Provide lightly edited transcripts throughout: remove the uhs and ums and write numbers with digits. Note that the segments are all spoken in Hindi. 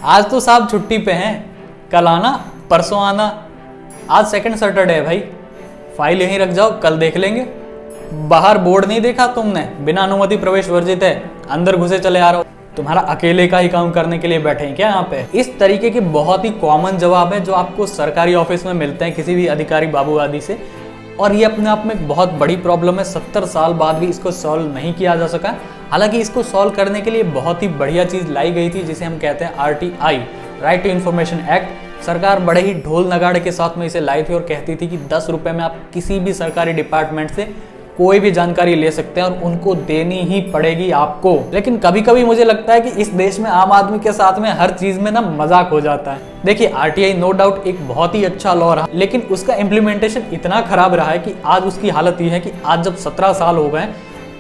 आज तो साहब छुट्टी पे हैं, कल आना परसों आना। आज सेकंड सैटरडे है भाई, फाइल यहीं रख जाओ, कल देख लेंगे। बाहर बोर्ड नहीं देखा तुमने, बिना अनुमति प्रवेश वर्जित है, अंदर घुसे चले आ रहे हो। तुम्हारा अकेले का ही काम करने के लिए बैठे हैं क्या यहाँ पे? इस तरीके के बहुत ही कॉमन जवाब है जो आपको सरकारी ऑफिस में मिलते हैं किसी भी अधिकारी बाबू आदि से, और ये अपने आप में एक बहुत बड़ी प्रॉब्लम है। 70 साल बाद भी इसको सॉल्व नहीं किया जा सका। हालांकि इसको सॉल्व करने के लिए बहुत ही बढ़िया चीज़ लाई गई थी जिसे हम कहते हैं RTI, right to information act. सरकार बड़े ही ढोल नगाड़े के साथ में इसे लाई थी और कहती थी कि 10 रुपये में आप किसी भी सरकारी डिपार्टमेंट से कोई भी जानकारी ले सकते हैं और उनको देनी ही पड़ेगी आपको। लेकिन कभी कभी मुझे लगता है कि इस देश में आम आदमी के साथ में हर चीज में ना मजाक हो जाता है। देखिए RTI नो डाउट एक बहुत ही अच्छा लॉ रहा, लेकिन उसका इम्प्लीमेंटेशन इतना खराब रहा है कि आज उसकी हालत ये है कि आज जब 17 साल हो गए,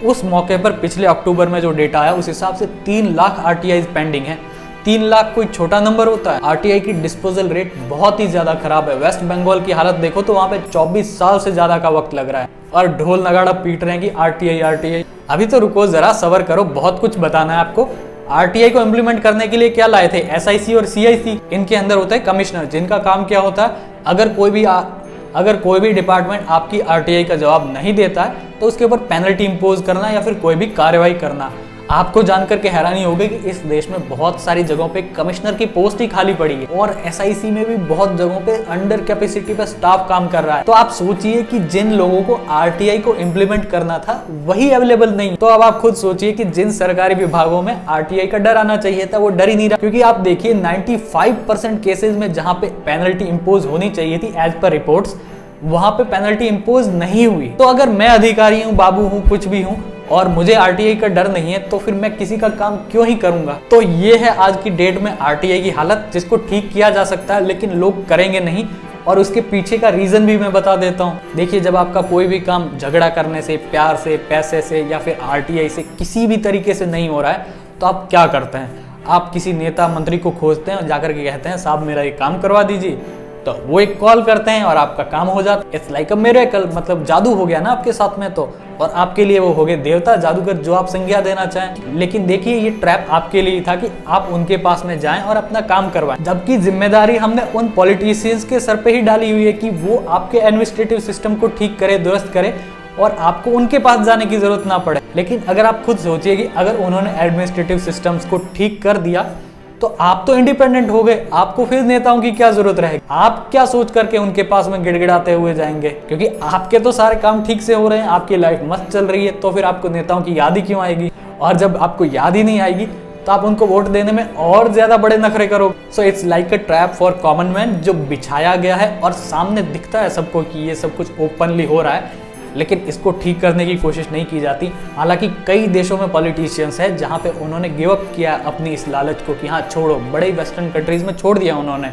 उस मौके पर पिछले अक्टूबर में जो डेटा आया उस हिसाब से 3 लाख RTI पेंडिंग है। 3 लाख कोई छोटा नंबर होता है? RTI की डिस्पोजल रेट बहुत ही ज्यादा खराब है। वेस्ट बंगाल की हालत देखो तो वहां पे 24 साल से ज्यादा का वक्त लग रहा है और ढोल नगाड़ा पीट रहे हैं कि RTI। अभी तो रुको जरा, सबर करो, बहुत कुछ बताना है आपको। RTI को इम्प्लीमेंट करने के लिए क्या लाए थे? SIC और CIC, इनके अंदर होते हैं कमिश्नर, जिनका काम क्या होता है, अगर कोई भी डिपार्टमेंट आपकी RTI का जवाब नहीं देता है तो उसके ऊपर पेनल्टी इंपोज करना या फिर कोई भी कार्रवाई करना। आपको जानकर के हैरानी होगी कि इस देश में बहुत सारी जगहों पे कमिश्नर की पोस्ट ही खाली पड़ी है और SIC में भी बहुत जगहों पे अंडर कैपेसिटी पे स्टाफ काम कर रहा है। तो आप सोचिए कि जिन लोगों को RTI को इम्प्लीमेंट करना था वही अवेलेबल नहीं। तो अब आप खुद सोचिए कि जिन सरकारी विभागों में RTI का डर आना चाहिए था वो डर ही नहीं रहा। क्योंकि आप देखिए 95% केसेज में जहां पे पेनल्टी इंपोज होनी चाहिए थी एज पर रिपोर्ट्स, वहां पे पेनल्टी इंपोज नहीं हुई। तो अगर मैं अधिकारी हूँ, बाबू हूँ, कुछ भी हूँ और मुझे RTI का डर नहीं है तो फिर मैं किसी का काम क्यों ही करूंगा? तो ये है आज की डेट में RTI की हालत, जिसको ठीक किया जा सकता है लेकिन लोग करेंगे नहीं। और उसके पीछे का रीजन भी मैं बता देता हूँ। देखिए, जब आपका कोई भी काम झगड़ा करने से, प्यार से, पैसे से या फिर RTI से किसी भी तरीके से नहीं हो रहा है तो आप क्या करते हैं? आप किसी नेता मंत्री को खोजते हैं और जाकर के कहते हैं साहब मेरा ये काम करवा दीजिए, तो वो एक कॉल करते हैं और आपका काम हो जाता है। इट्स लाइक अ मिरेकल, मतलब जादू हो गया ना आपके साथ में। तो और आपके लिए वो हो गए देवता, जादूगर, जो आप संज्ञा देना चाहें। लेकिन देखिए, ये ट्रैप आपके लिए था कि आप उनके पास में जाएं और अपना काम करवाएं, जबकि जिम्मेदारी हमने उन पॉलिटिशियंस के सर पे ही डाली हुई है कि वो आपके एडमिनिस्ट्रेटिव सिस्टम को ठीक करे, दुरुस्त करे और आपको उनके पास जाने की जरूरत ना पड़े। लेकिन अगर आप खुद सोचिए कि अगर उन्होंने एडमिनिस्ट्रेटिव सिस्टम्स को ठीक कर दिया तो आप तो इंडिपेंडेंट हो गए, आपको फिर नेताओं की क्या जरूरत रहेगी? आप क्या सोच करके उनके पास में गिड़गिड़ाते हुए जाएंगे? क्योंकि आपके तो सारे काम ठीक से हो रहे हैं, आपकी लाइफ मस्त चल रही है, तो फिर आपको नेताओं की याद ही क्यों आएगी? और जब आपको याद ही नहीं आएगी तो आप उनको वोट देने में और ज्यादा बड़े नखरे करोगे। So it's like a trap for common man, जो बिछाया गया है और सामने दिखता है सबको कि ये सब कुछ ओपनली हो रहा है, लेकिन इसको ठीक करने की कोशिश नहीं की जाती। हालांकि कई देशों में पॉलिटिशियंस है जहां पे उन्होंने गिव अप किया अपनी इस लालच को कि हाँ छोड़ो, बड़े वेस्टर्न कंट्रीज में छोड़ दिया उन्होंने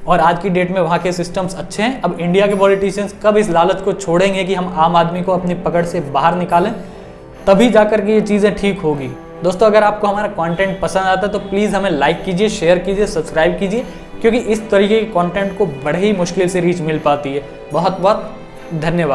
और आज की डेट में वहाँ के सिस्टम्स अच्छे हैं। अब इंडिया के पॉलिटिशियंस कब इस लालच को छोड़ेंगे कि हम आम आदमी को अपनी पकड़ से बाहर निकालें, तभी जाकर के ये चीज़ें ठीक होगी। दोस्तों, अगर आपको हमारा कंटेंट पसंद आता है तो प्लीज़ हमें लाइक कीजिए, शेयर कीजिए, सब्सक्राइब कीजिए, क्योंकि इस तरीके के कंटेंट को बड़े ही मुश्किल से रीच मिल पाती है। बहुत बहुत धन्यवाद।